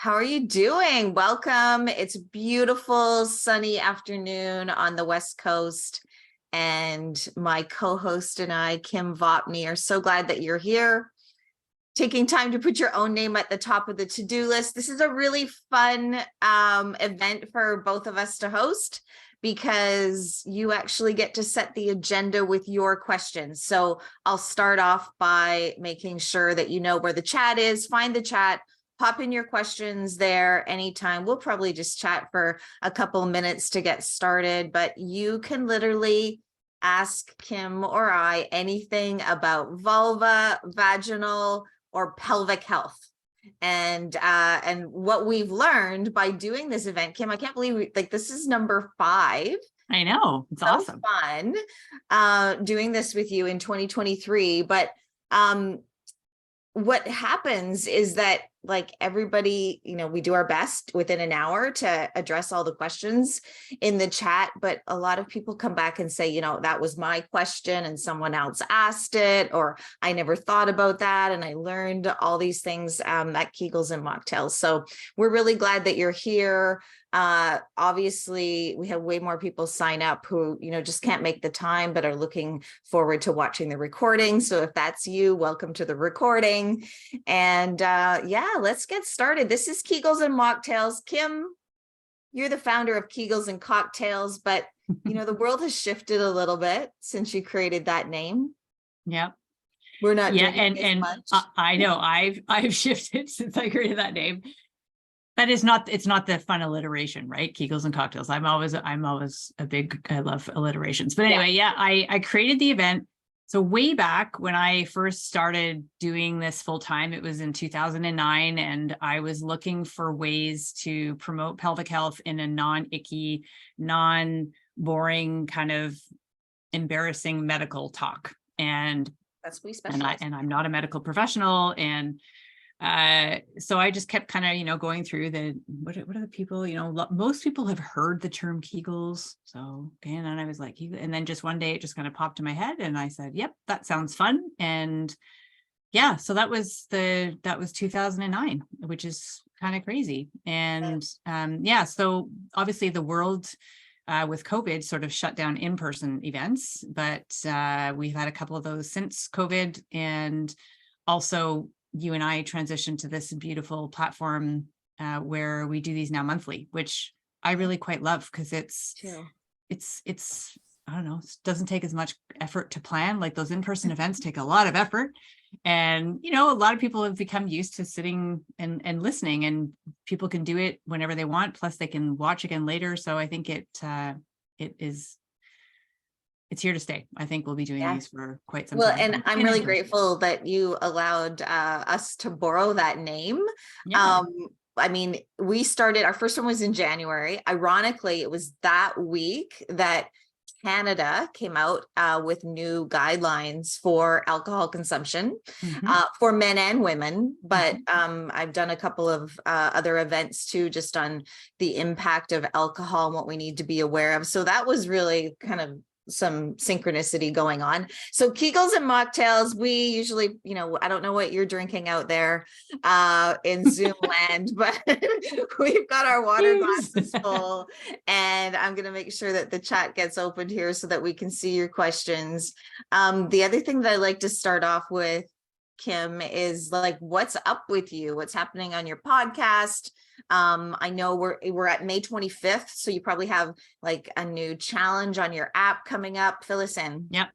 How are you doing? Welcome. It's a beautiful sunny afternoon on the West Coast. And my co-host and I, Kim Vopni, are so glad that you're here, taking time to put your own name at the top of the to-do list. This is a really fun event for both of us to host because you actually get to set the agenda with your questions. So I'll start off by making sure that you know where the chat is. Find the chat. Pop in your questions there anytime. We'll probably just chat for a couple minutes to get started, but you can literally ask Kim or I anything about vulva, vaginal, or pelvic health. And what we've learned by doing this event, Kim, I can't believe this is number 5. I know, it's awesome. Fun doing this with you in 2023. But what happens is that everybody, we do our best within an hour to address all the questions in the chat, but a lot of people come back and say, that was my question and someone else asked it, or I never thought about that. And I learned all these things at Kegels and Mocktails. So we're really glad that you're here. Obviously we have way more people sign up who, just can't make the time, but are looking forward to watching the recording. So if that's you, welcome to the recording. And let's get started. This is Kegels and Mocktails. Kim, you're the founder of Kegels and Cocktails, but the world has shifted a little bit since you created that name. Yeah. We're not and much. I know I've shifted since I created that name. That is not, it's not the fun alliteration, right? Kegels and Cocktails. I love alliterations. But anyway, I created the event. So way back when I first started doing this full time, it was in 2009. And I was looking for ways to promote pelvic health in a non-icky, non-boring kind of embarrassing medical talk. And that's what we specialize. And I'm not a medical professional. And so I just kept kind of, going through what are the people, most people have heard the term Kegels. So, and then I was like, and then just one day it just kind of popped in my head and I said, yep, that sounds fun. And yeah, so that was 2009, which is kind of crazy. And so obviously the world with COVID sort of shut down in-person events, but we've had a couple of those since COVID. And also you and I transitioned to this beautiful platform where we do these now monthly, which I really quite love because it's I don't know, it doesn't take as much effort to plan. Like those in-person events take a lot of effort. And, a lot of people have become used to sitting and listening, and people can do it whenever they want. Plus they can watch again later. So I think it's here to stay. I think we'll be doing these for quite some time. Well, and I'm really grateful that you allowed us to borrow that name. Yeah. I mean, we started, our first one was in January. Ironically, it was that week that Canada came out with new guidelines for alcohol consumption for men and women. But I've done a couple of other events too, just on the impact of alcohol and what we need to be aware of. So that was really kind of some synchronicity going on. So Kegels and Mocktails, we usually, I don't know what you're drinking out there in Zoom land, but we've got our water glasses full, and I'm going to make sure that the chat gets opened here so that we can see your questions. The other thing that I like to start off with, Kim, is what's up with you? What's happening on your podcast? I know we're at May 25th, so you probably have a new challenge on your app coming up. Fill us in. Yep.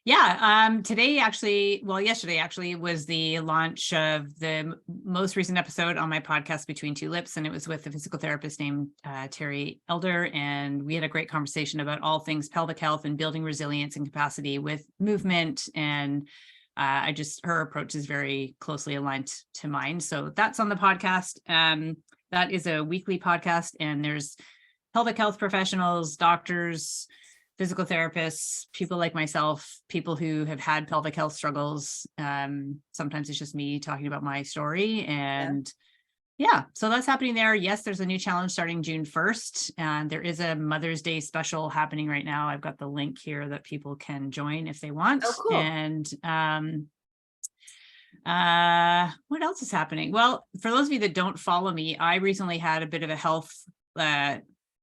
Yeah. Yesterday actually was the launch of the most recent episode on my podcast, Between Two Lips, and it was with a physical therapist named Terry Elder, and we had a great conversation about all things pelvic health and building resilience and capacity with movement. And her approach is very closely aligned to mine. So that's on the podcast. That is a weekly podcast, and there's pelvic health professionals, doctors, physical therapists, people like myself, people who have had pelvic health struggles. Sometimes it's just me talking about my story. And so that's happening there. Yes, there's a new challenge starting June 1st. And there is a Mother's Day special happening right now. I've got the link here that people can join if they want. Oh, cool. And What else is happening? Well, for those of you that don't follow me, I recently had a bit of a health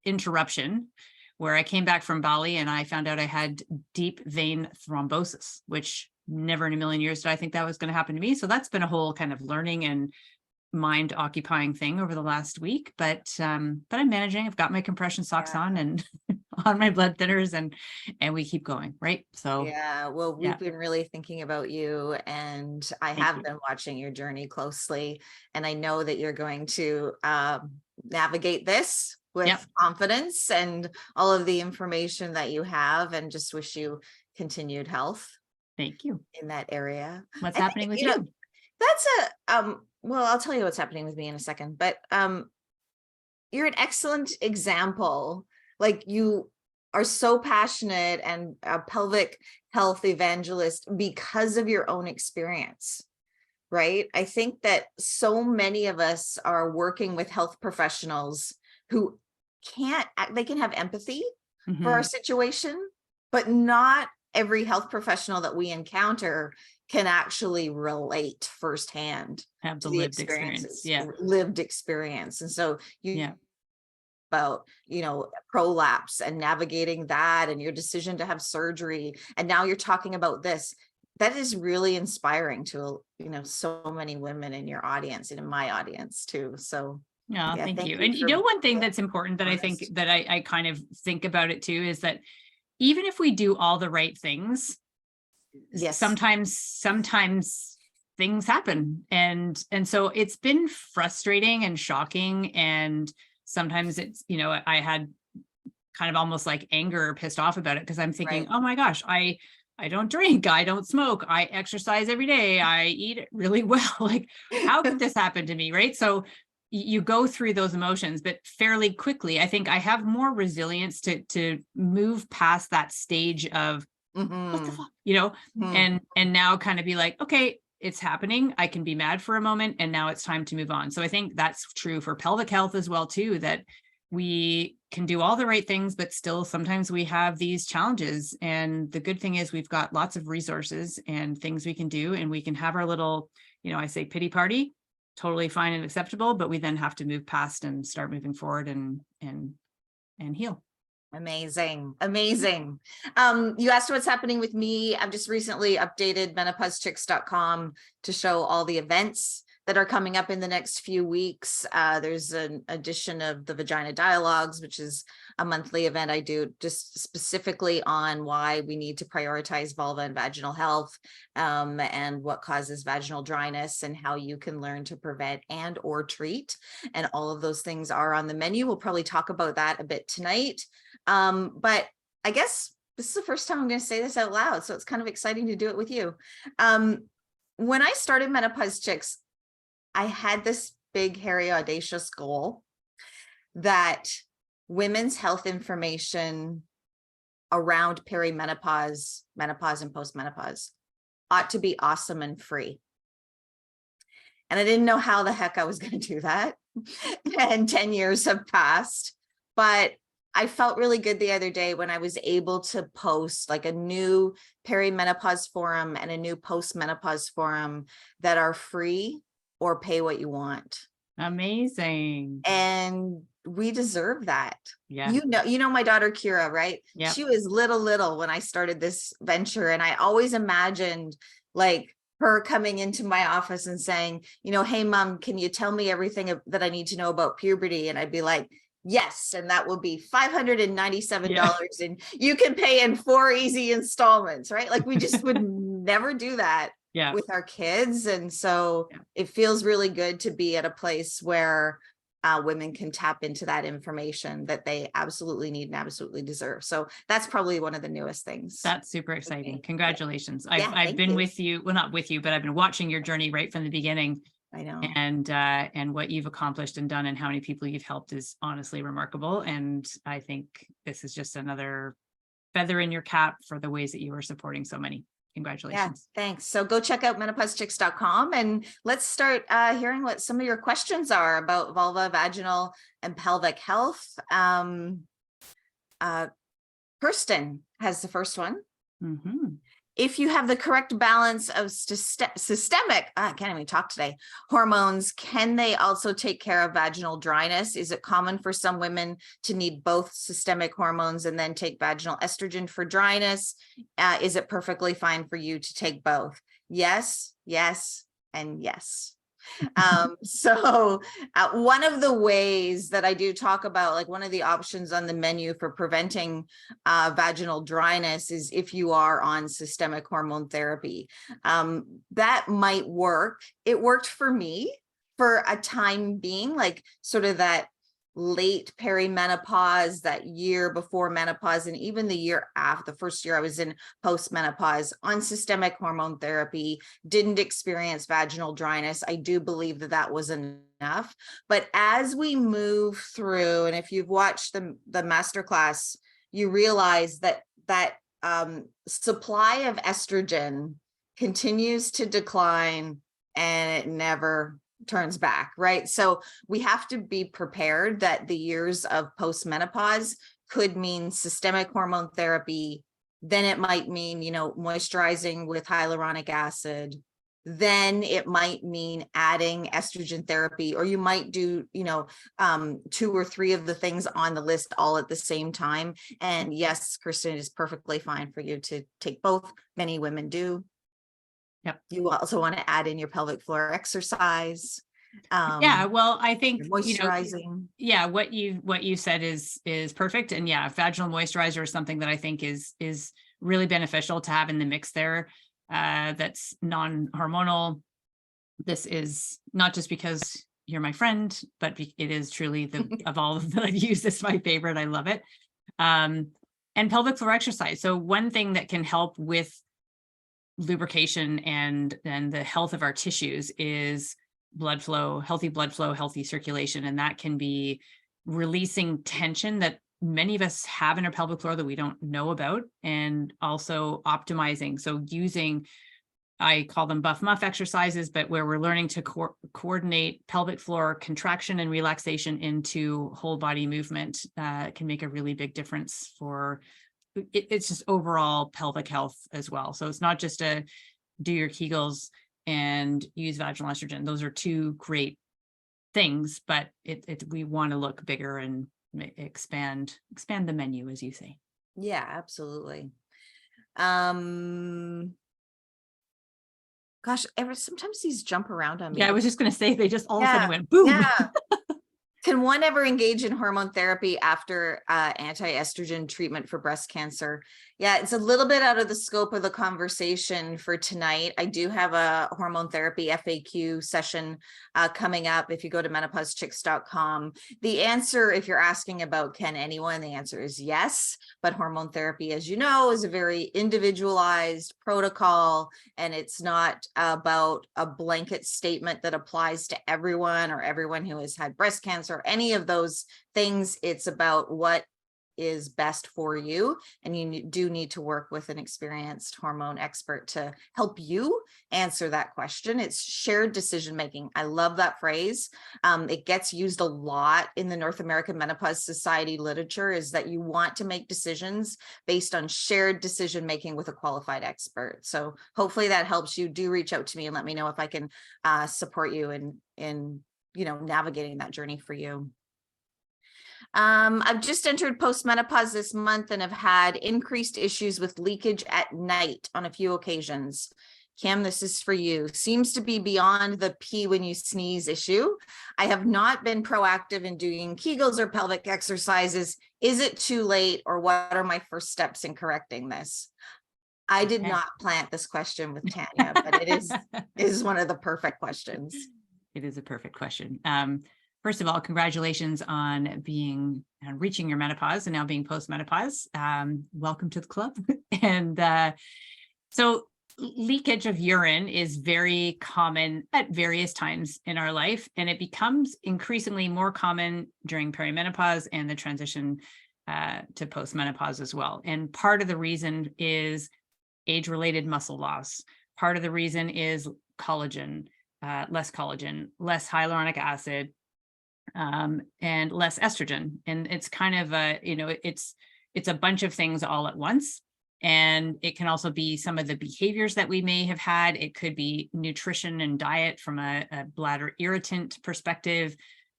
interruption where I came back from Bali and I found out I had deep vein thrombosis, which never in a million years did I think that was going to happen to me. So that's been a whole kind of learning and mind occupying thing over the last week, but I'm managing. I've got my compression socks on and on my blood thinners, and we keep going, right? So yeah, well, we've been really thinking about you, and I have been watching your journey closely, and I know that you're going to navigate this with confidence and all of the information that you have, and just wish you continued health. Thank you. In that area. What's happening with you? That's well, I'll tell you what's happening with me in a second, but you're an excellent example. Like, you are so passionate and a pelvic health evangelist because of your own experience, right? I think that so many of us are working with health professionals who they can have empathy for our situation, but not every health professional that we encounter can actually relate firsthand, have the to the lived experience. lived experience. And so about, prolapse and navigating that, and your decision to have surgery, and now you're talking about this. That is really inspiring to, so many women in your audience and in my audience too. So thank you. And one thing that's important that I think that I kind of think about it too is that even if we do all the right things, sometimes things happen. And so it's been frustrating and shocking. And sometimes it's, I had kind of almost like anger or pissed off about it, because I'm thinking, oh my gosh, I don't drink, I don't smoke, I exercise every day, I eat really well. Like, how could this happen to me? Right. So you go through those emotions, but fairly quickly, I think I have more resilience to move past that stage of what the fuck, and now kind of be like, okay, it's happening. I can be mad for a moment, and now it's time to move on. So I think that's true for pelvic health as well too, that we can do all the right things, but still sometimes we have these challenges. And the good thing is we've got lots of resources and things we can do, and we can have our little, I say pity party. Totally fine and acceptable, but we then have to move past and start moving forward and heal. Amazing. You asked what's happening with me. I've just recently updated menopausechicks.com to show all the events that are coming up in the next few weeks. There's an edition of the Vagina Dialogues, which is a monthly event I do just specifically on why we need to prioritize vulva and vaginal health, and what causes vaginal dryness, and how you can learn to prevent and or treat. And all of those things are on the menu. We'll probably talk about that a bit tonight. But I guess this is the first time I'm going to say this out loud, so it's kind of exciting to do it with you. When I started Menopause Chicks, I had this big, hairy, audacious goal that women's health information around perimenopause, menopause, and postmenopause ought to be awesome and free. And I didn't know how the heck I was going to do that. And 10 years have passed, but I felt really good the other day when I was able to post like a new perimenopause forum and a new postmenopause forum that are free or pay what you want. Amazing. And we deserve that. Yeah. My daughter Kira, right? Yeah. She was little when I started this venture. And I always imagined like her coming into my office and saying, hey mom, can you tell me everything that I need to know about puberty? And I'd be like, yes. And that will be $597. And you can pay in 4 easy installments, right? Like we just would never do that. With our kids. And so it feels really good to be at a place where women can tap into that information that they absolutely need and absolutely deserve. So that's probably one of the newest things. That's super exciting. Congratulations. I've been with you, well, not with you, but I've been watching your journey right from the beginning. I know. And what you've accomplished and done and how many people you've helped is honestly remarkable. And I think this is just another feather in your cap for the ways that you are supporting so many. Congratulations. Yeah, thanks. So go check out menopausechicks.com and let's start hearing what some of your questions are about vulva, vaginal, and pelvic health. Kirsten has the first one. if you have the correct balance of systemic, I can't even talk today, hormones, can they also take care of vaginal dryness? Is it common for some women to need both systemic hormones and then take vaginal estrogen for dryness? Is it perfectly fine for you to take both? Yes, yes, and yes. So one of the ways that I do talk about, like one of the options on the menu for preventing vaginal dryness is if you are on systemic hormone therapy. That might work. It worked for me for a time being, like sort of that late perimenopause, that year before menopause, and even the year after, the first year I was in postmenopause on systemic hormone therapy, didn't experience vaginal dryness. I do believe that that was enough. But as we move through, and if you've watched the masterclass, you realize that supply of estrogen continues to decline and it never turns back, right? So we have to be prepared that the years of postmenopause could mean systemic hormone therapy. Then it might mean, moisturizing with hyaluronic acid. Then it might mean adding estrogen therapy, or you might do, 2 or 3 of the things on the list all at the same time. And yes, Kristen, it is perfectly fine for you to take both. Many women do. Yep. You also want to add in your pelvic floor exercise. Yeah, well, I think Moisturizing. Yeah, what you said is perfect. And yeah, vaginal moisturizer is something that I think is really beneficial to have in the mix there. That's non-hormonal. This is not just because you're my friend, but it is truly of all that I've used, it's my favorite. I love it. And pelvic floor exercise. So one thing that can help with lubrication and the health of our tissues is blood flow, healthy circulation. And that can be releasing tension that many of us have in our pelvic floor that we don't know about, and also optimizing. So using, I call them buff muff exercises, but where we're learning to coordinate pelvic floor contraction and relaxation into whole body movement can make a really big difference for it's just overall pelvic health as well. So it's not just to do your Kegels and use vaginal estrogen. Those are 2 great things, but we want to look bigger and expand the menu, as you say. Yeah, absolutely. Gosh, sometimes these jump around on me. Yeah, I was just going to say, they just all of a sudden Yeah, went boom. yeah. Can one ever engage in hormone therapy after anti-estrogen treatment for breast cancer? Yeah, it's a little bit out of the scope of the conversation for tonight. I do have a hormone therapy FAQ session coming up if you go to menopausechicks.com. The answer, if you're asking about can anyone, the answer is yes. But hormone therapy, as you know, is a very individualized protocol, and it's not about a blanket statement that applies to everyone or everyone who has had breast cancer or any of those things. It's about what is best for you, and you do need to work with an experienced hormone expert to help you answer that question. It's shared decision making. I love that phrase. It gets used a lot in the North American Menopause Society literature, is that you want to make decisions based on shared decision making with a qualified expert. So hopefully that helps you. Do reach out to me and let me know if I can support you in navigating that journey for you. I've just entered postmenopause this month and have had increased issues with leakage at night on a few occasions. Kim, this is for you. Seems to be beyond the pee when you sneeze issue. I have not been proactive in doing Kegels or pelvic exercises. Is it too late, or what are my first steps in correcting this? I did not plant this question with Tanya, but it is one of the perfect questions. It is a perfect question. First of all, congratulations on reaching your menopause and now being postmenopause. Welcome to the club. And so leakage of urine is very common at various times in our life, and it becomes increasingly more common during perimenopause and the transition to postmenopause as well. And part of the reason is age-related muscle loss. Part of the reason is collagen, less hyaluronic acid, and less estrogen. And it's kind of it's a bunch of things all at once. And it can also be some of the behaviors that we may have had. It could be nutrition and diet from a bladder irritant perspective.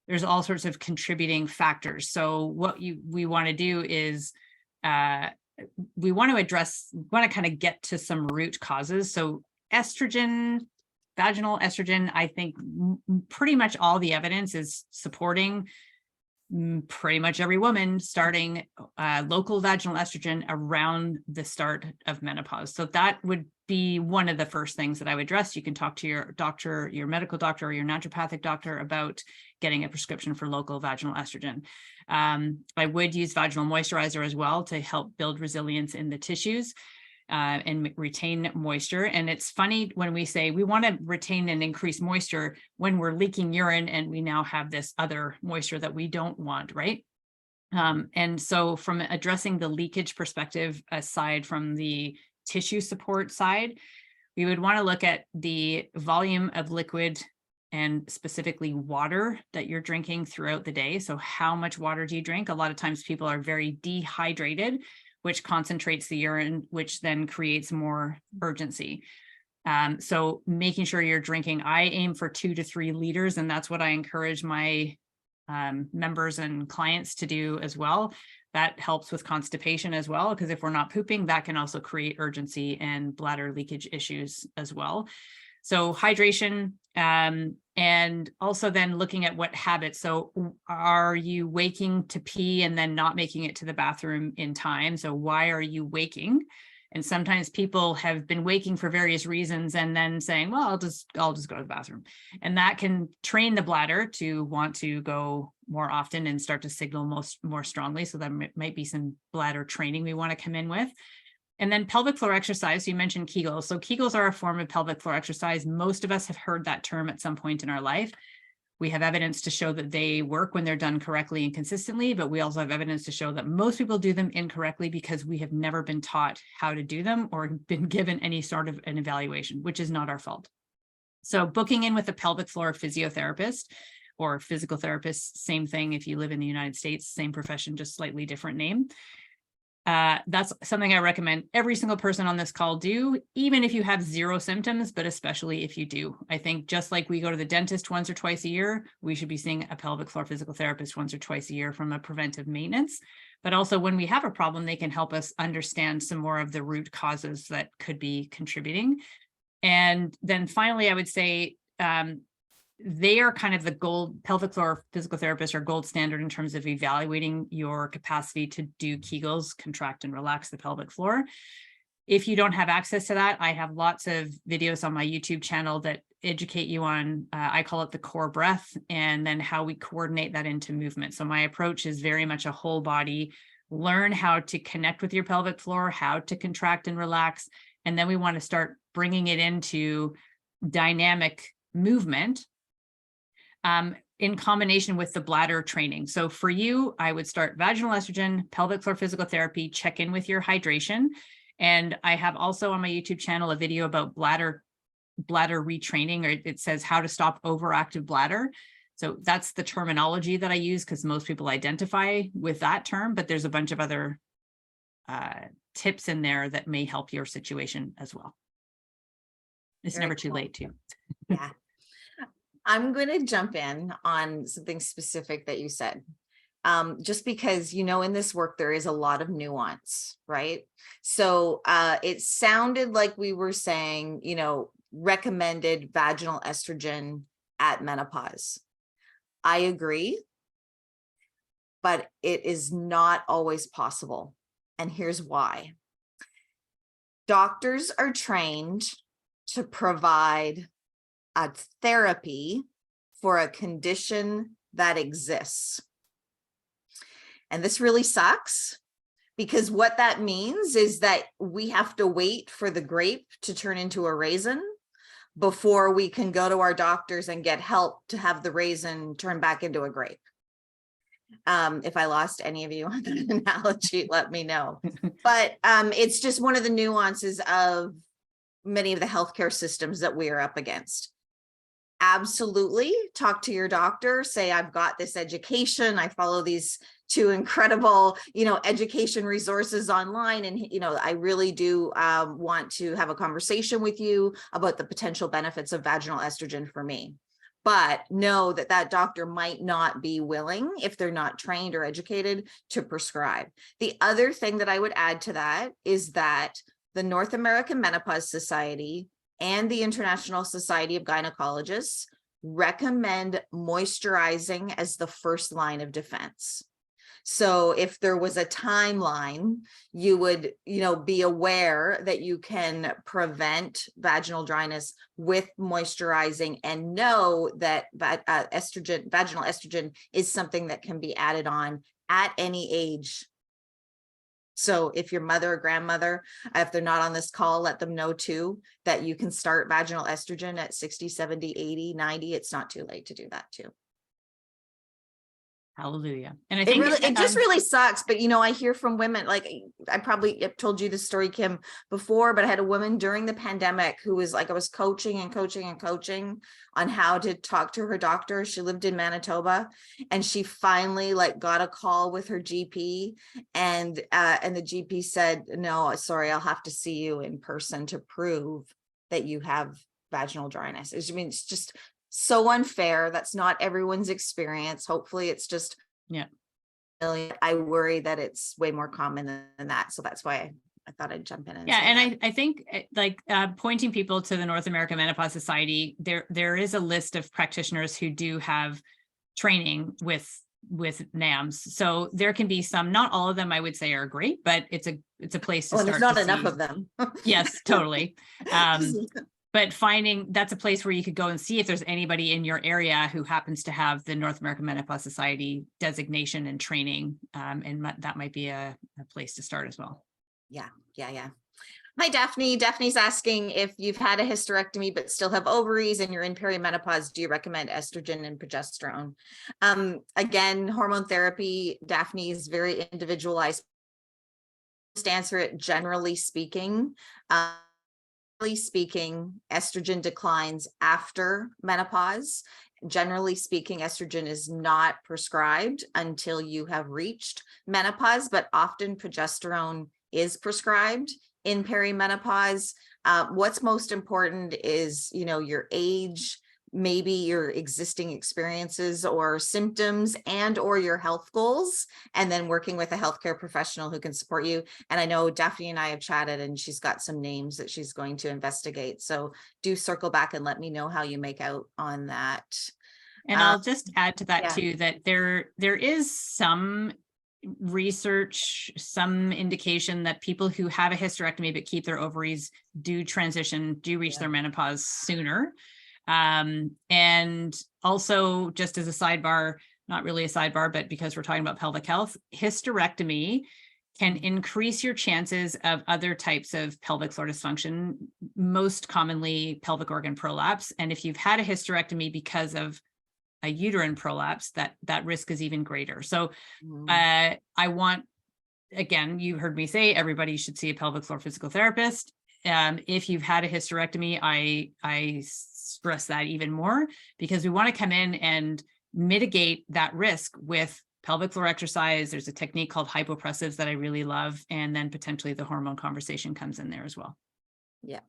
There's all sorts of contributing factors. So what we want to do is we want to kind of get to some root causes. So estrogen, vaginal estrogen, I think pretty much all the evidence is supporting pretty much every woman starting local vaginal estrogen around the start of menopause. So that would be one of the first things that I would address. You can talk to your doctor, your medical doctor, or your naturopathic doctor about getting a prescription for local vaginal estrogen. I would use vaginal moisturizer as well to help build resilience in the tissues and retain moisture. And it's funny when we say we want to retain and increase moisture when we're leaking urine and we now have this other moisture that we don't want, right? And so from addressing the leakage perspective, aside from the tissue support side, we would want to look at the volume of liquid and specifically water that you're drinking throughout the day. So how much water do you drink? A lot of times people are very dehydrated, which concentrates the urine, which then creates more urgency. So making sure you're drinking, I aim for 2 to 3 liters, and that's what I encourage my members and clients to do as well. That helps with constipation as well, because if we're not pooping, that can also create urgency and bladder leakage issues as well. So hydration, and also then looking at what habits. So are you waking to pee and then not making it to the bathroom in time? So why are you waking? And sometimes people have been waking for various reasons and then saying, well, I'll just go to the bathroom. And that can train the bladder to want to go more often and start to signal more strongly. So that might be some bladder training we want to come in with. And then pelvic floor exercise, you mentioned Kegels. So Kegels are a form of pelvic floor exercise. Most of us have heard that term at some point in our life. We have evidence to show that they work when they're done correctly and consistently, but we also have evidence to show that most people do them incorrectly because we have never been taught how to do them or been given any sort of an evaluation, which is not our fault. So booking in with a pelvic floor physiotherapist or physical therapist, same thing if you live in the United States, same profession, just slightly different name. That's something I recommend every single person on this call do, even if you have 0 symptoms, but especially if you do. I think just like we go to the dentist once or twice a year, we should be seeing a pelvic floor physical therapist once or twice a year from a preventive maintenance. But also when we have a problem, they can help us understand some more of the root causes that could be contributing. And then finally, I would say, they are kind of the gold, pelvic floor physical therapists are gold standard in terms of evaluating your capacity to do Kegels, contract and relax the pelvic floor. If you don't have access to that, I have lots of videos on my YouTube channel that educate you on, I call it the core breath, and then how we coordinate that into movement. So my approach is very much a whole body, learn how to connect with your pelvic floor, how to contract and relax. And then we want to start bringing it into dynamic movement in combination with the bladder training. So for you, I would start vaginal estrogen, pelvic floor physical therapy, check in with your hydration. And I have also on my YouTube channel a video about bladder retraining, or it says how to stop overactive bladder. So that's the terminology that I use because most people identify with that term, but there's a bunch of other tips in there that may help your situation as well. It's Very never too cool. late too. Yeah. I'm going to jump in on something specific that you said, just because, in this work, there is a lot of nuance, right? So it sounded like we were saying, recommended vaginal estrogen at menopause. I agree, but it is not always possible. And here's why. Doctors are trained to provide a therapy for a condition that exists. And this really sucks because what that means is that we have to wait for the grape to turn into a raisin before we can go to our doctors and get help to have the raisin turn back into a grape. If I lost any of you on that analogy, let me know. But it's just one of the nuances of many of the healthcare systems that we are up against. absolutely talk to your doctor, say, I've got this education, I follow these two incredible, education resources online. And, I really do want to have a conversation with you about the potential benefits of vaginal estrogen for me. But know that that doctor might not be willing, if they're not trained or educated, to prescribe. The other thing that I would add to that is that the North American Menopause Society and the International Society of Gynecologists recommend moisturizing as the first line of defense. So if there was a timeline, you would, be aware that you can prevent vaginal dryness with moisturizing, and know that vaginal estrogen is something that can be added on at any age. So if your mother or grandmother, if they're not on this call, let them know too, that you can start vaginal estrogen at 60, 70, 80, 90. It's not too late to do that too. Hallelujah. And I think it just really sucks. But, I hear from women, like I probably have told you this story, Kim, before, but I had a woman during the pandemic who was like, I was coaching on how to talk to her doctor. She lived in Manitoba, and she finally got a call with her GP, and the GP said, no, sorry, I'll have to see you in person to prove that you have vaginal dryness. It's just so unfair. That's not everyone's experience. Hopefully it's just, I worry that it's way more common than that. So that's why I thought I'd jump in. And I think pointing people to the North American Menopause Society, there is a list of practitioners who do have training with NAMS. So there can be some, not all of them I would say are great, but it's a place to start. There's not enough of them. Yes, totally. But that's a place where you could go and see if there's anybody in your area who happens to have the North American Menopause Society designation and training. And that might be a place to start as well. Yeah. Hi, Daphne. Daphne's asking, if you've had a hysterectomy but still have ovaries and you're in perimenopause, do you recommend estrogen and progesterone? Again, hormone therapy, Daphne, is very individualized. Just answer it generally speaking. Estrogen declines after menopause. Generally speaking, estrogen is not prescribed until you have reached menopause, but often progesterone is prescribed in perimenopause. What's most important is, your age, maybe your existing experiences or symptoms, and or your health goals, and then working with a healthcare professional who can support you. And I know Daphne and I have chatted, and she's got some names that she's going to investigate. So do circle back and let me know how you make out on that. And I'll just add to that too, that there is some research, some indication that people who have a hysterectomy but keep their ovaries do reach their menopause sooner. And also, just as a sidebar, not really a sidebar, but because we're talking about pelvic health, hysterectomy can increase your chances of other types of pelvic floor dysfunction, most commonly pelvic organ prolapse. And if you've had a hysterectomy because of a uterine prolapse, that risk is even greater. So I want, again, you heard me say everybody should see a pelvic floor physical therapist. If you've had a hysterectomy, I stress that even more, because we want to come in and mitigate that risk with pelvic floor exercise. There's a technique called hypopressives that I really love. And then potentially the hormone conversation comes in there as well. Yep.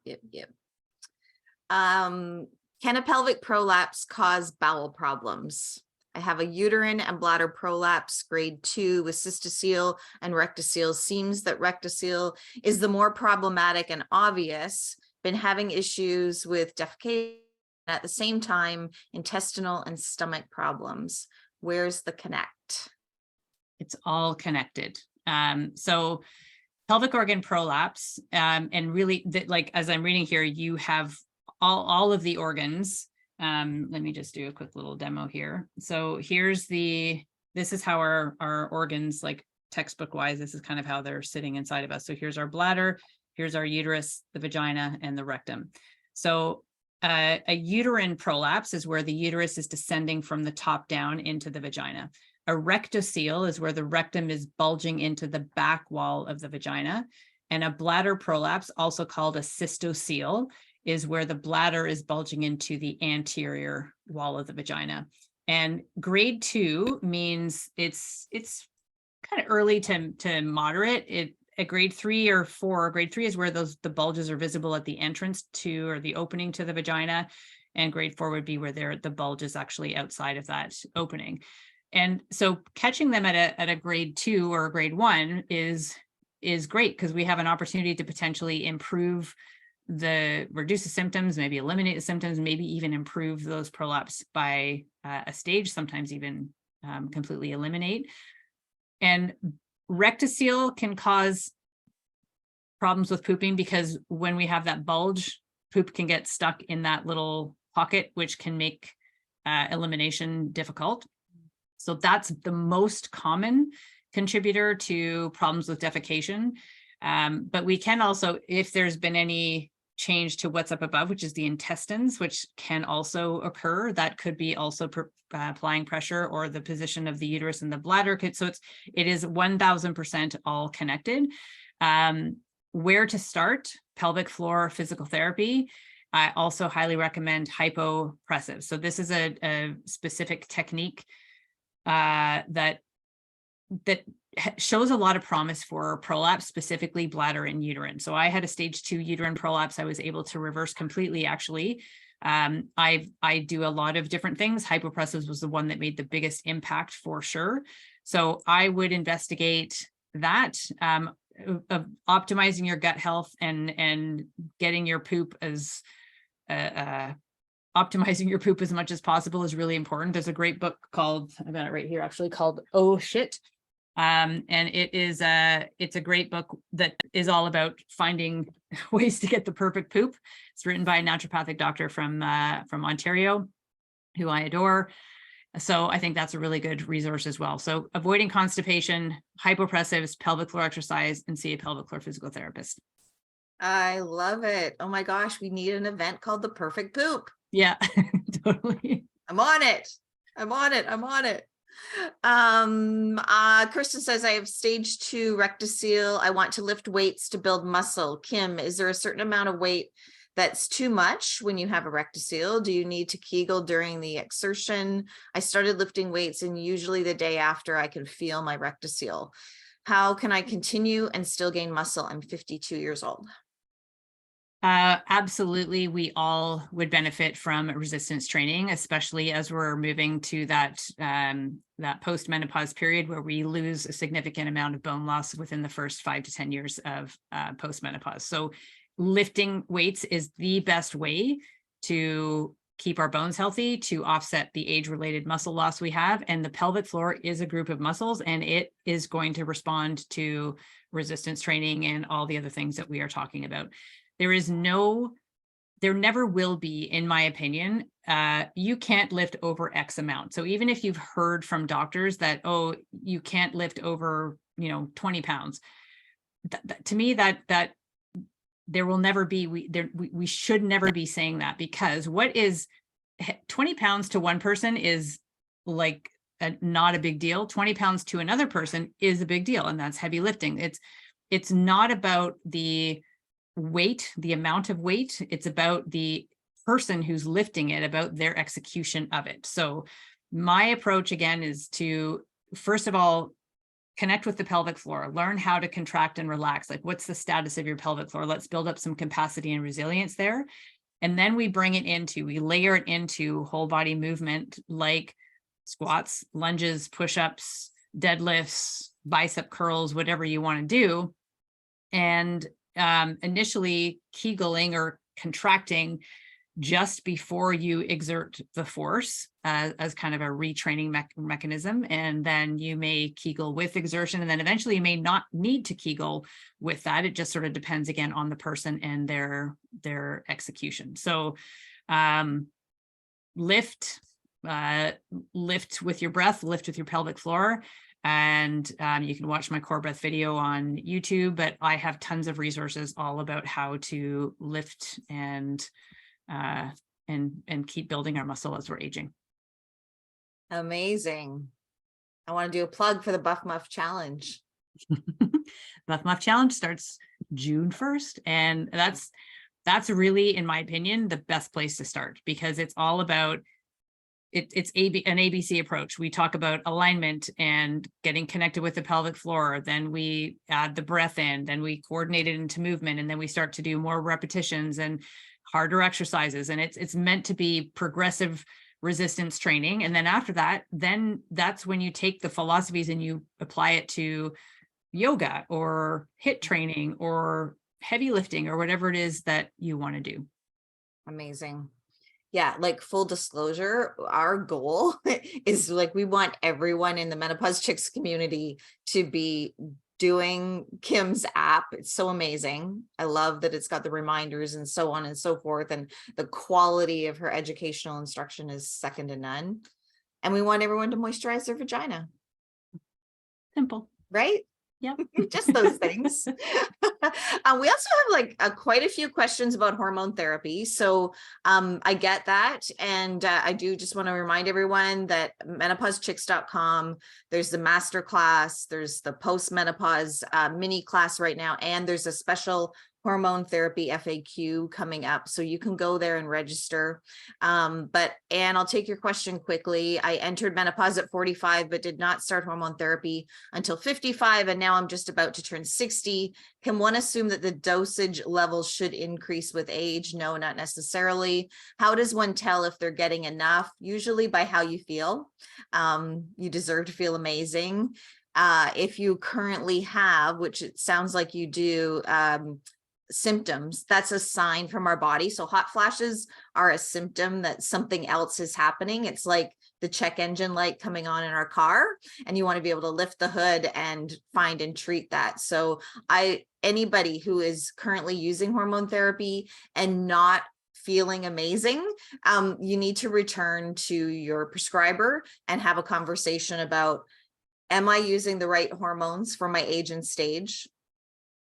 Can a pelvic prolapse cause bowel problems? I have a uterine and bladder prolapse grade 2 with cystocele and rectocele. Seems that rectocele is the more problematic and obvious. Been having issues with defecation, at the same time intestinal and stomach problems. Where's the connect? It's all connected. So pelvic organ prolapse, and really, as I'm reading here, you have all of the organs. Let me just do a quick little demo here. So this is how our organs, like textbook wise, this is kind of how they're sitting inside of us. So here's our bladder, here's our uterus, the vagina, and the rectum. So a uterine prolapse is where the uterus is descending from the top down into the vagina. A rectocele is where the rectum is bulging into the back wall of the vagina. And a bladder prolapse, also called a cystocele, is where the bladder is bulging into the anterior wall of the vagina. And grade 2 means it's kind of early to moderate. At grade 3 or 4, grade 3 is where the bulges are visible at the entrance to, or the opening to the vagina. And grade 4 would be where the bulge is actually outside of that opening. And so catching them at a grade 2 or a grade 1 is great, because we have an opportunity to potentially reduce the symptoms, maybe eliminate the symptoms, maybe even improve those prolapse by a stage, sometimes even completely eliminate. And rectocele can cause problems with pooping, because when we have that bulge, poop can get stuck in that little pocket, which can make elimination difficult. So that's the most common contributor to problems with defecation. But we can also, if there's been any change to what's up above, which is the intestines, which can also occur, that could be also applying pressure, or the position of the uterus and the bladder. So it is 1000% all connected. Where to start? Pelvic floor physical therapy. I also highly recommend hypopressive. So this is a specific technique that shows a lot of promise for prolapse, specifically bladder and uterine. So I had a stage 2 uterine prolapse. I was able to reverse completely, actually. I do a lot of different things. Hypopressive was the one that made the biggest impact, for sure. So I would investigate that, of optimizing your gut health and getting your poop as optimizing your poop as much as possible is really important. There's a great book called, I've got it right here, actually, called Oh Shit. And it's a great book that is all about finding ways to get the perfect poop. It's written by a naturopathic doctor from Ontario, who I adore. So I think that's a really good resource as well. So avoiding constipation, hypopressives, pelvic floor exercise, and see a pelvic floor physical therapist. I love it. Oh my gosh, we need an event called the perfect poop. Yeah, totally. I'm on it. Kristen says, I have stage 2 rectocele. I want to lift weights to build muscle. Kim, is there a certain amount of weight that's too much when you have a rectocele? Do you need to Kegel during the exertion? I started lifting weights, and usually the day after I can feel my rectocele. How can I continue and still gain muscle? I'm 52 years old. Absolutely. We all would benefit from resistance training, especially as we're moving to that post-menopause period, where we lose a significant amount of bone loss within the first 5 to 10 years of post-menopause. So lifting weights is the best way to keep our bones healthy, to offset the age-related muscle loss we have. And the pelvic floor is a group of muscles, and it is going to respond to resistance training and all the other things that we are talking about. There never will be, in my opinion, you can't lift over X amount. So even if you've heard from doctors that, oh, you can't lift over, 20 pounds, to me, that there will never be, we should never be saying that, because what is 20 pounds to one person is like not a big deal. 20 pounds to another person is a big deal. And that's heavy lifting. It's not about the weight, the amount of weight. It's about the person who's lifting it, about their execution of it. So my approach, again, is to, first of all, connect with the pelvic floor, learn how to contract and relax. Like, what's the status of your pelvic floor? Let's build up some capacity and resilience there. And then we layer it into whole body movement, like squats, lunges, push-ups, deadlifts, bicep curls, whatever you want to do. And initially Kegeling or contracting just before you exert the force as kind of a retraining mechanism. And then you may Kegel with exertion, and then eventually you may not need to Kegel with that. It just sort of depends, again, on the person and their execution. So lift with your breath, lift with your pelvic floor. And you can watch my core breath video on YouTube, but I have tons of resources all about how to lift and keep building our muscle as we're aging. Amazing. I want to do a plug for the Buff Muff Challenge. Buff Muff Challenge starts June 1st. And that's that's really, in my opinion, the best place to start, because it's all about it's an ABC approach. We talk about alignment and getting connected with the pelvic floor. Then we add the breath in, then we coordinate it into movement, and then we start to do more repetitions and harder exercises. And it's meant to be progressive resistance training. And then after that, then that's when you take the philosophies and you apply it to yoga or HIIT training or heavy lifting or whatever it is that you want to do. Amazing. Yeah, like full disclosure, our goal is like we want everyone in the Menopause Chicks community to be doing Kim's app. It's so amazing. I love that it's got the reminders and so on and so forth. And the quality of her educational instruction is second to none. And we want everyone to moisturize their vagina. Simple. Right? Yep. Just those things. We also have like quite a few questions about hormone therapy. So I get that. And I do just want to remind everyone that menopausechicks.com, there's the masterclass, there's the post-menopause mini class right now, and there's a special hormone therapy FAQ coming up. So you can go there and register. But Anne, I'll take your question quickly. I entered menopause at 45, but did not start hormone therapy until 55. And now I'm just about to turn 60. Can one assume that the dosage levels should increase with age? No, not necessarily. How does one tell if they're getting enough? Usually by how you feel. You deserve to feel amazing. If you currently have, which it sounds like you do, symptoms, that's a sign from our body. So hot flashes are a symptom that something else is happening. It's like the check engine light coming on in our car, and you want to be able to lift the hood and find and treat that. So anybody who is currently using hormone therapy and not feeling amazing, you need to return to your prescriber and have a conversation about, am I using the right hormones for my age and stage?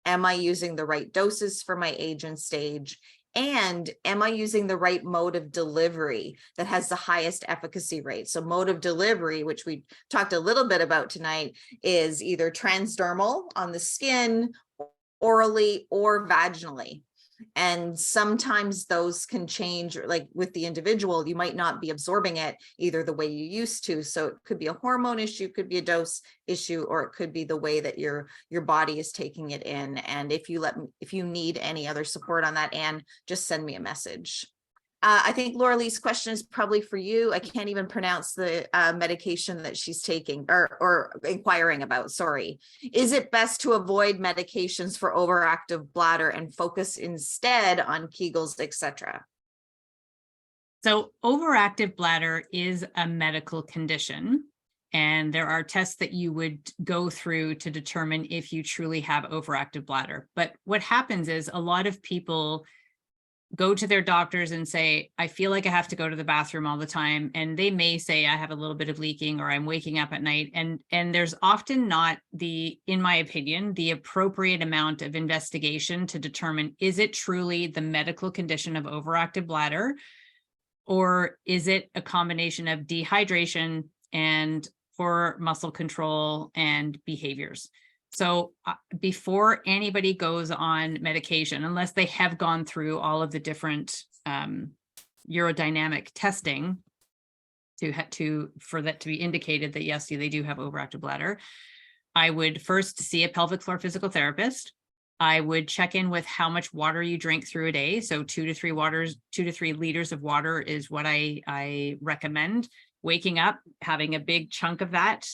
Am I using the right doses for my age and stage? And am I using the right mode of delivery that has the highest efficacy rate? So mode of delivery, which we talked a little bit about tonight, is either transdermal on the skin, orally, or vaginally. And sometimes those can change, like with the individual, you might not be absorbing it either the way you used to. So it could be a hormone issue, could be a dose issue, or it could be the way that your body is taking it in. And if you need any other support on that, Anne, just send me a message. I think Laura Lee's question is probably for you. I can't even pronounce the medication that she's taking or inquiring about, sorry. Is it best to avoid medications for overactive bladder and focus instead on Kegels, etc.? So overactive bladder is a medical condition, and there are tests that you would go through to determine if you truly have overactive bladder. But what happens is a lot of people go to their doctors and say, I feel like I have to go to the bathroom all the time. And they may say, I have a little bit of leaking, or I'm waking up at night. And there's often not in my opinion, the appropriate amount of investigation to determine, is it truly the medical condition of overactive bladder? Or is it a combination of dehydration and poor muscle control and behaviors? So before anybody goes on medication, unless they have gone through all of the different urodynamic testing for that to be indicated that yes, they do have overactive bladder, I would first see a pelvic floor physical therapist. I would check in with how much water you drink through a day. So 2 to 3 liters of water is what I recommend. Waking up, having a big chunk of that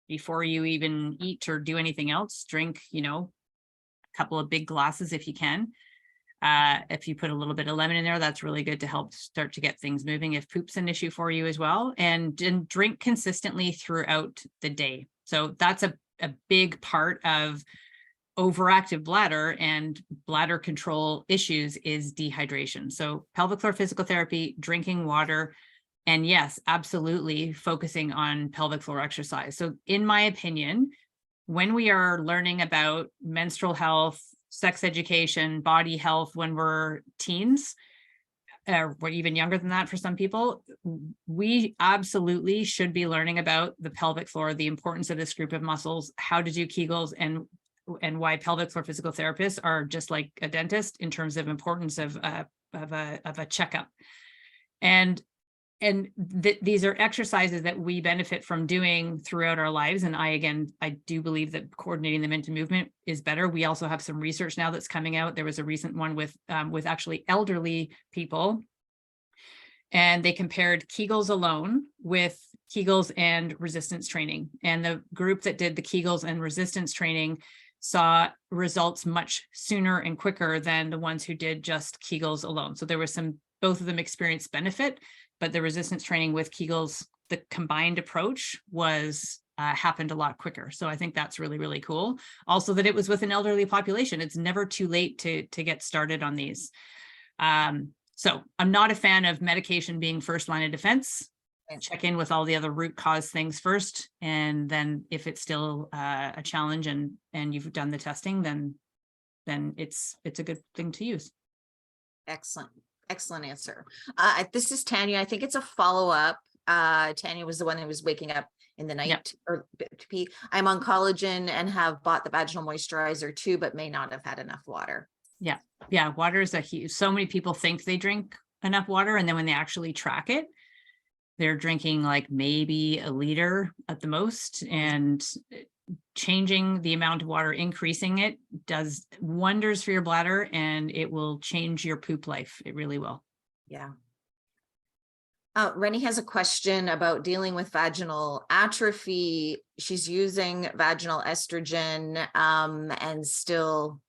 before you even eat or do anything else. Drink, a couple of big glasses if you can. If you put a little bit of lemon in there, that's really good to help start to get things moving if poop's an issue for you as well. And drink consistently throughout the day. So that's a big part of overactive bladder and bladder control issues is dehydration. So pelvic floor physical therapy, drinking water, and yes, absolutely focusing on pelvic floor exercise. So in my opinion, when we are learning about menstrual health, sex education, body health, when we're teens, or even younger than that for some people, we absolutely should be learning about the pelvic floor, the importance of this group of muscles, how to do Kegels, and why pelvic floor physical therapists are just like a dentist in terms of importance of a checkup. And these are exercises that we benefit from doing throughout our lives. And I do believe that coordinating them into movement is better. We also have some research now that's coming out. There was a recent one with actually elderly people, and they compared Kegels alone with Kegels and resistance training. And the group that did the Kegels and resistance training saw results much sooner and quicker than the ones who did just Kegels alone. So there was both of them experienced benefit, but the resistance training with Kegels, the combined approach was happened a lot quicker. So I think that's really, really cool. Also that it was with an elderly population. It's never too late to get started on these. So I'm not a fan of medication being first line of defense. Check in with all the other root cause things first. And then if it's still a challenge and you've done the testing, then it's a good thing to use. Excellent. Excellent answer. This is Tanya. I think it's a follow-up. Tanya was the one who was waking up in the night or to pee. I'm on collagen and have bought the vaginal moisturizer too, but may not have had enough water. Yeah. Water is so many people think they drink enough water. And then when they actually track it, they're drinking like maybe a liter at the most, and changing the amount of water, increasing it does wonders for your bladder, and it will change your poop life. It really will. Yeah. Rennie has a question about dealing with vaginal atrophy. She's using vaginal estrogen and still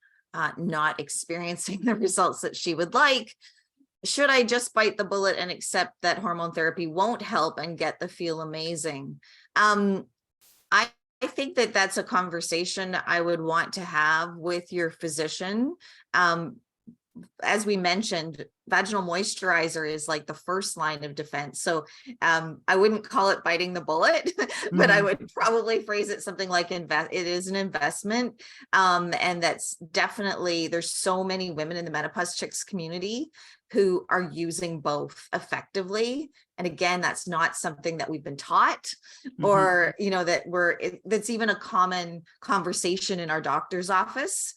not experiencing the results that she would like. Should I just bite the bullet and accept that hormone therapy won't help and get the feel amazing? I think that that's a conversation I would want to have with your physician. As we mentioned, vaginal moisturizer is like the first line of defense. So I wouldn't call it biting the bullet, but I would probably phrase it something like it is an investment. And that's definitely, there's so many women in the menopause chicks community who are using both effectively. And again, that's not something that we've been taught or, that's even a common conversation in our doctor's office.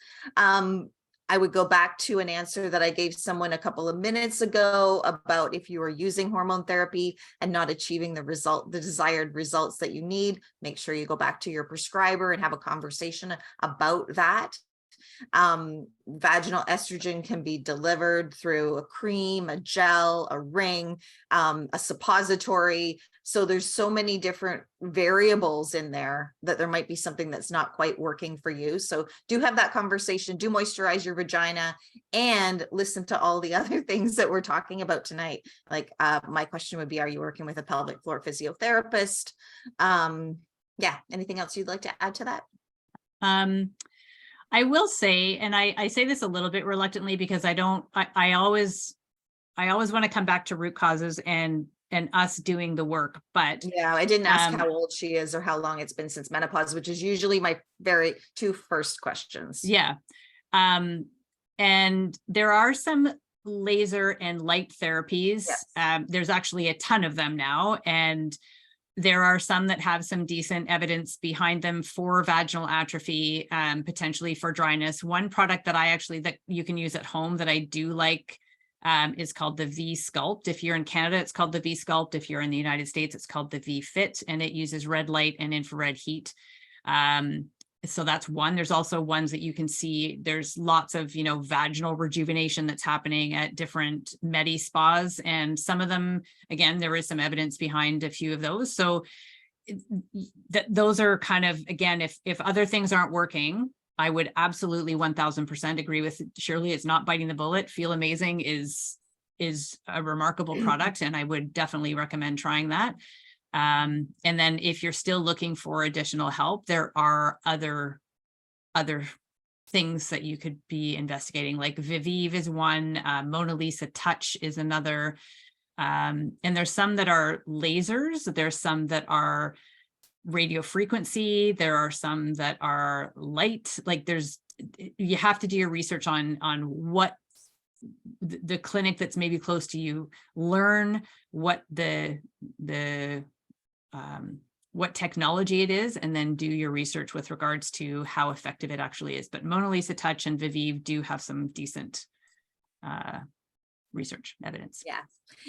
I would go back to an answer that I gave someone a couple of minutes ago about if you are using hormone therapy and not achieving the desired results that you need, make sure you go back to your prescriber and have a conversation about that. Vaginal estrogen can be delivered through a cream, a gel, a ring, a suppository. So there's so many different variables in there that there might be something that's not quite working for you. So do have that conversation, do moisturize your vagina, and listen to all the other things that we're talking about tonight. Like my question would be, are you working with a pelvic floor physiotherapist? Yeah, anything else you'd like to add to that? I will say, and I say this a little bit reluctantly because I always want to come back to root causes and us doing the work, but yeah, I didn't ask how old she is or how long it's been since menopause, which is usually my two first questions. Yeah. And there are some laser and light therapies. Yes. There's actually a ton of them now, and there are some that have some decent evidence behind them for vaginal atrophy, potentially for dryness. One product that you can use at home that I do like is called the V Sculpt. If you're in Canada, it's called the V Sculpt. If you're in the United States, it's called the V Fit, and it uses red light and infrared heat. So that's one. There's also ones that you can see. There's lots of, vaginal rejuvenation that's happening at different medi spas. And some of them, again, there is some evidence behind a few of those. So those are kind of, again, if other things aren't working, I would absolutely 1000% agree with Shirley. It's not biting the bullet. Feel Amazing is a remarkable product, and I would definitely recommend trying that. And then if you're still looking for additional help, there are other things that you could be investigating, like Vivive is one, Mona Lisa Touch is another. And there's some that are lasers. There's some that are radio frequency. There are some that are light. Like you have to do your research on what the clinic that's maybe close to you, learn what the what technology it is, and then do your research with regards to how effective it actually is. But Mona Lisa Touch and Vivive do have some decent research evidence. Yeah.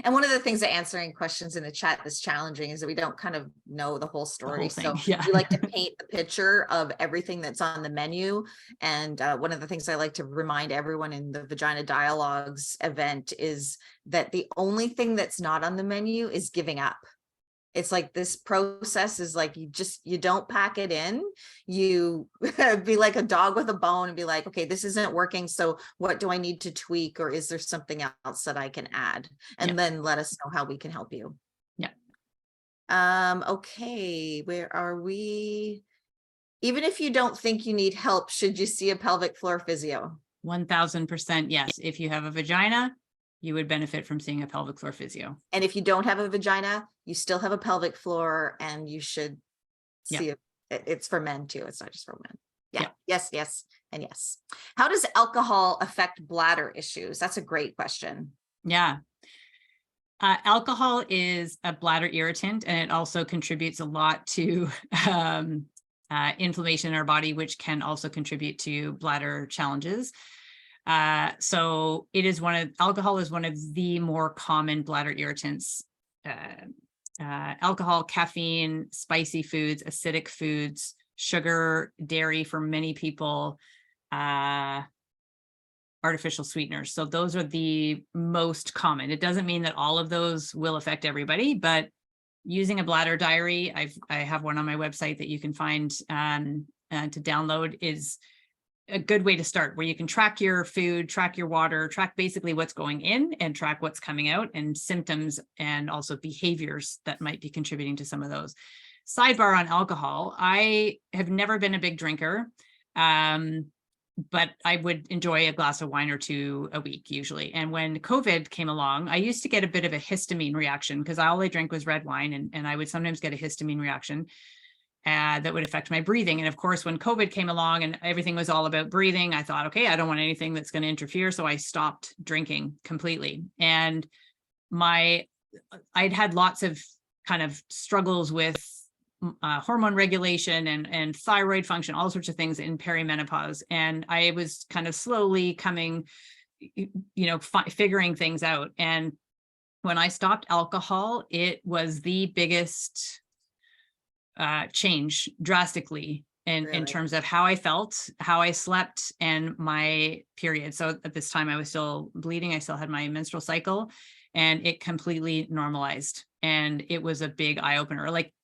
And one of the things that answering questions in the chat that's challenging is that we don't kind of know the whole story. thing, So yeah. we like to paint the picture of everything that's on the menu. And one of the things I like to remind everyone in the Vagina Dialogues event is that the only thing that's not on the menu is giving up. It's like this process is like, you don't pack it in. You be like a dog with a bone and be like, okay, this isn't working. So what do I need to tweak? Or is there something else that I can add? And then let us know how we can help you. Yeah. Okay, where are we? Even if you don't think you need help, should you see a pelvic floor physio? 1000% yes. If you have a vagina, you would benefit from seeing a pelvic floor physio. And if you don't have a vagina, you still have a pelvic floor, and you should see it. It's for men too. It's not just for women. Yeah. Yes, yes, and yes. How does alcohol affect bladder issues? That's a great question. Yeah. Alcohol is a bladder irritant, and it also contributes a lot to inflammation in our body, which can also contribute to bladder challenges. So alcohol is one of the more common bladder irritants. Alcohol, caffeine, spicy foods, acidic foods, sugar, dairy for many people, artificial sweeteners. So those are the most common. It doesn't mean that all of those will affect everybody, but using a bladder diary, I have one on my website that you can find to download, is a good way to start, where you can track your food, track your water, track basically what's going in and track what's coming out, and symptoms and also behaviors that might be contributing to some of those. Sidebar on alcohol, I have never been a big drinker, but I would enjoy a glass of wine or two a week usually. And when COVID came along, I used to get a bit of a histamine reaction because all I drank was red wine, and I would sometimes get a histamine reaction that would affect my breathing. And of course, when COVID came along and everything was all about breathing, I thought, okay, I don't want anything that's going to interfere. So I stopped drinking completely. And I'd had lots of kind of struggles with hormone regulation and thyroid function, all sorts of things in perimenopause. And I was kind of slowly coming, figuring things out. And when I stopped alcohol, it was the biggest change drastically in terms of how I felt, how I slept, and my period. So at this time I was still bleeding. I still had my menstrual cycle, and it completely normalized. And it was a big eye opener. Like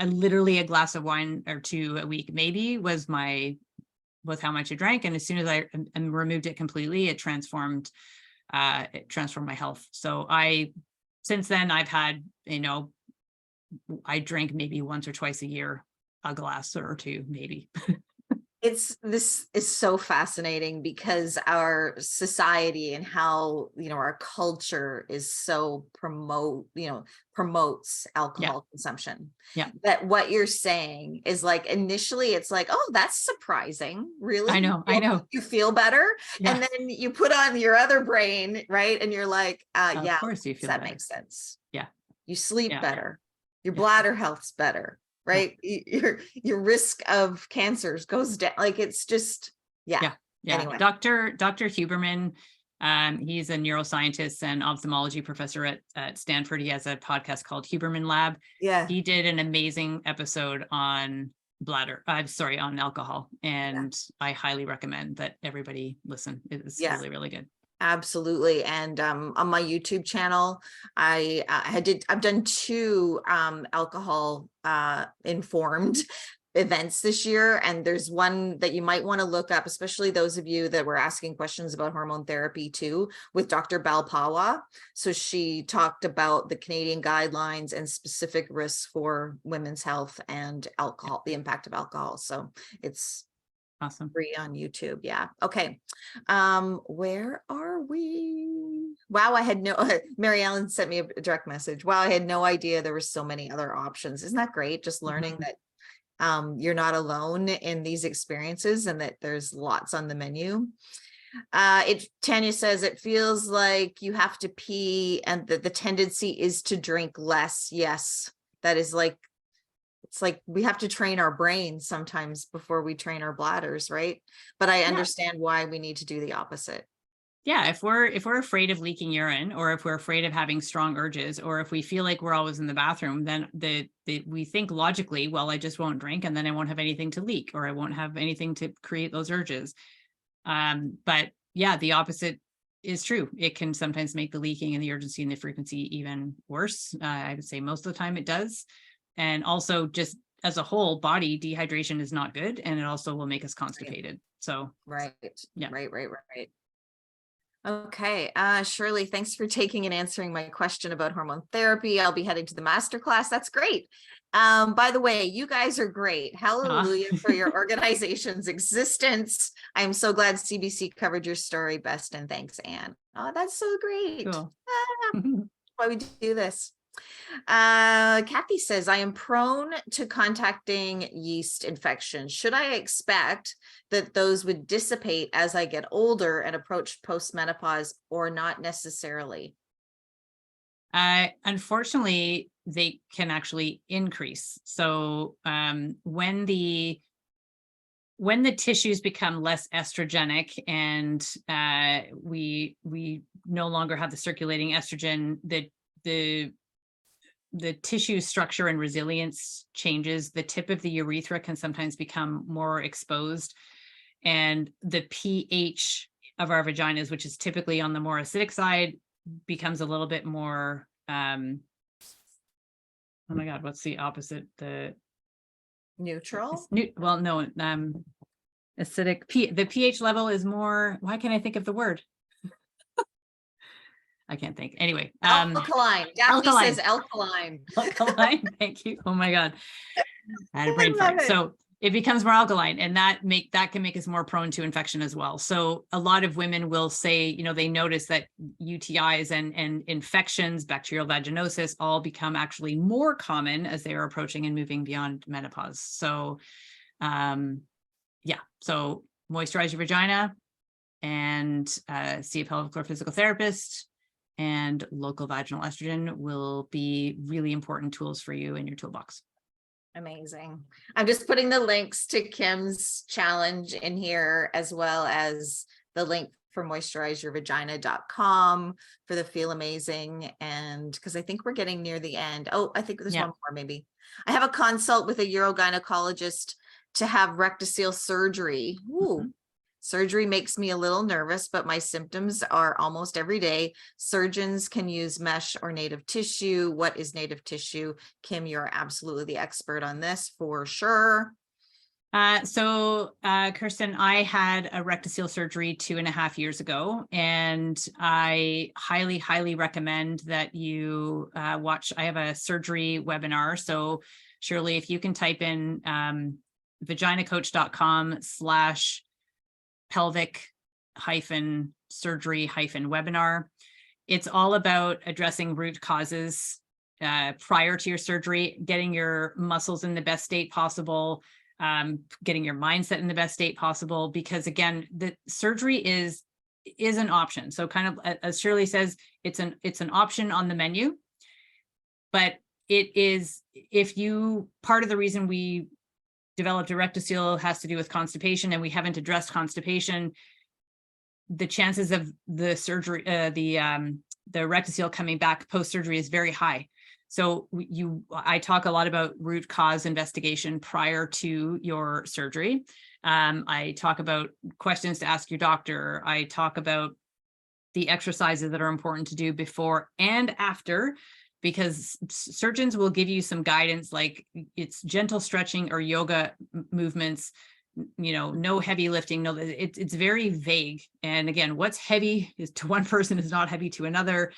literally a glass of wine or two a week maybe was how much I drank. And as soon as I removed it completely, it transformed my health. So since then I've had, I drink maybe once or twice a year, a glass or two, maybe. This is so fascinating because our society and how, our culture is so promotes alcohol consumption. Yeah. That what you're saying is like, initially it's like, oh, that's surprising. Really? I know. You feel better. Yeah. And then you put on your other brain, right? And you're like, of course you feel that better. Makes sense. Yeah. You sleep better. Your bladder health's better. Right. Your risk of cancers goes down. Like, it's just, Anyway. Dr. Huberman, he's a neuroscientist and ophthalmology professor at Stanford. He has a podcast called Huberman Lab. Yeah. He did an amazing episode on on alcohol. And I highly recommend that everybody listen. It's really, really good. Absolutely. And on my YouTube channel, I've done 2 alcohol informed events this year. And there's one that you might want to look up, especially those of you that were asking questions about hormone therapy too, with Dr. Balpawa. So she talked about the Canadian guidelines and specific risks for women's health and alcohol, the impact of alcohol. So it's awesome. Free on YouTube. Yeah. Okay. Where are we? Wow. Mary Ellen sent me a direct message. Wow. I had no idea there were so many other options. Isn't that great? Just learning that you're not alone in these experiences and that there's lots on the menu. Tanya says it feels like you have to pee and the tendency is to drink less. Yes. That is like it's like we have to train our brains sometimes before we train our bladders, right? But I understand why we need to do the opposite. Yeah, if we're afraid of leaking urine, or if we're afraid of having strong urges, or if we feel like we're always in the bathroom, then we think logically, well, I just won't drink and then I won't have anything to leak, or I won't have anything to create those urges. But yeah, the opposite is true. It can sometimes make the leaking and the urgency and the frequency even worse. I would say most of the time it does. And also, just as a whole, body dehydration is not good, and it also will make us constipated. So Right. yeah. Right. Okay. Shirley, thanks for taking and answering my question about hormone therapy. I'll be heading to the masterclass. That's great. By the way, you guys are great. Hallelujah for your organization's existence. I'm so glad CBC covered your story. Best and thanks, Anne. Oh, that's so great. Cool. Why we do this. Kathy says, I am prone to contacting yeast infections. Should I expect that those would dissipate as I get older and approach postmenopause, or not necessarily? Unfortunately, they can actually increase. So when the tissues become less estrogenic, and we no longer have the circulating estrogen, the tissue structure and resilience changes. The tip of the urethra can sometimes become more exposed, and the pH of our vaginas, which is typically on the more acidic side, becomes a little bit more, oh my God, what's the opposite? The Neutral? well, no, acidic. The pH level is more, why can't I think of the word? I can't think. Anyway, alkaline. Daphne alkaline. says alkaline. Alkaline. Thank you. Oh my God. I had a brain fart. So it becomes more alkaline, and that can make us more prone to infection as well. So a lot of women will say, they notice that UTIs and infections, bacterial vaginosis, all become actually more common as they are approaching and moving beyond menopause. So so moisturize your vagina, and see a pelvic floor physical therapist, and local vaginal estrogen will be really important tools for you in your toolbox. Amazing. I'm just putting the links to Kim's challenge in here, as well as the link for moisturizeyourvagina.com for the Feel Amazing. And because I think we're getting near the end. Oh, I think there's one more maybe. I have a consult with a urogynecologist to have rectocele surgery. Ooh. Surgery makes me a little nervous, but my symptoms are almost every day. Surgeons can use mesh or native tissue. What is native tissue? Kim, you're absolutely the expert on this for sure. Kirsten, I had a rectocele surgery 2.5 years ago, and I highly, highly recommend that you watch. I have a surgery webinar. So Shirley, if you can type in vaginacoach.com/pelvic-surgery-webinar. It's all about addressing root causes prior to your surgery, getting your muscles in the best state possible, getting your mindset in the best state possible, because again, the surgery is an option. So kind of, as Shirley says, it's an option on the menu, but it is, part of the reason we developed a rectocele has to do with constipation, and we haven't addressed constipation. The chances of the surgery, the rectocele coming back post-surgery is very high. So I talk a lot about root cause investigation prior to your surgery. I talk about questions to ask your doctor. I talk about the exercises that are important to do before and after, because surgeons will give you some guidance, like it's gentle stretching or yoga movements, no heavy lifting. No, it's very vague. And again, what's heavy is to one person is not heavy to another.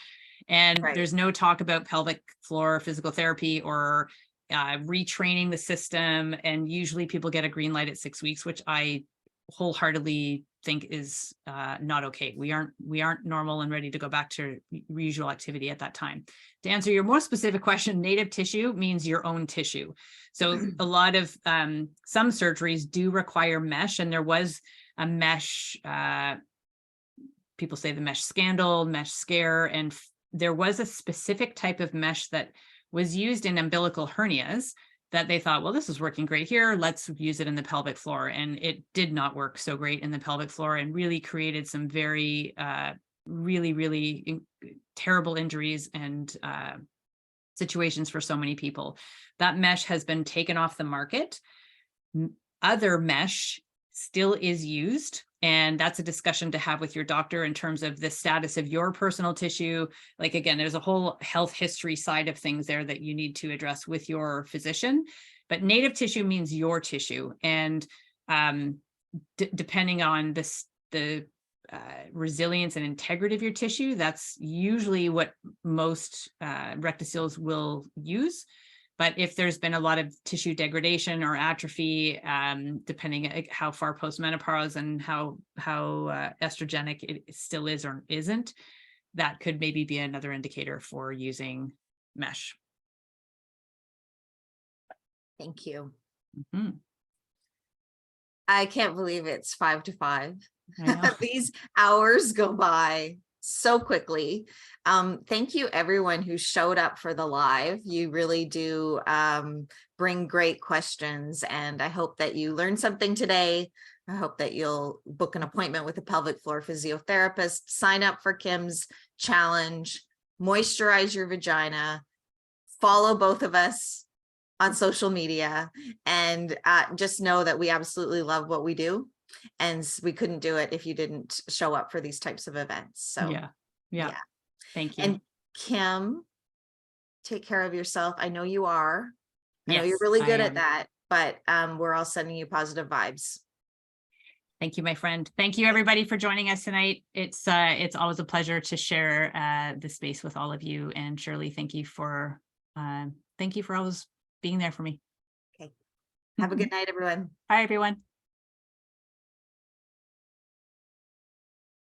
And there's no talk about pelvic floor physical therapy or retraining the system. And usually people get a green light at 6 weeks, which I wholeheartedly think is not okay. We aren't normal and ready to go back to usual activity at that time. To answer your more specific question, native tissue means your own tissue. So a lot of some surgeries do require mesh, and there was a mesh, people say the mesh scandal, mesh scare, and there was a specific type of mesh that was used in umbilical hernias that they thought, well, this is working great here, let's use it in the pelvic floor. And it did not work so great in the pelvic floor, and really created some very, really terrible injuries and situations for so many people. That mesh has been taken off the market. Other mesh still is used, and that's a discussion to have with your doctor in terms of the status of your personal tissue. Like, again, there's a whole health history side of things there that you need to address with your physician. But native tissue means your tissue, and depending on the resilience and integrity of your tissue, that's usually what most rectoseals will use. But if there's been a lot of tissue degradation or atrophy, depending how far postmenopause and how estrogenic it still is or isn't, that could maybe be another indicator for using mesh. Thank you. Mm-hmm. I can't believe it's 5 to 5. I know. These hours go by so quickly. Thank you everyone who showed up for the live. You really do bring great questions, and I hope that you learned something today. I hope that you'll book an appointment with a pelvic floor physiotherapist, sign up for Kim's challenge, moisturize your vagina, follow both of us on social media, and just know that we absolutely love what we do. And we couldn't do it if you didn't show up for these types of events. So yeah. Thank you. And Kim, take care of yourself. I know you are. I know you're Yes, really I good at am. that, but we're all sending you positive vibes. Thank you, my friend. Thank you, everybody, for joining us tonight. It's always a pleasure to share the space with all of you. And Shirley, thank you for always being there for me. Okay. Have a good night, everyone. Bye, everyone.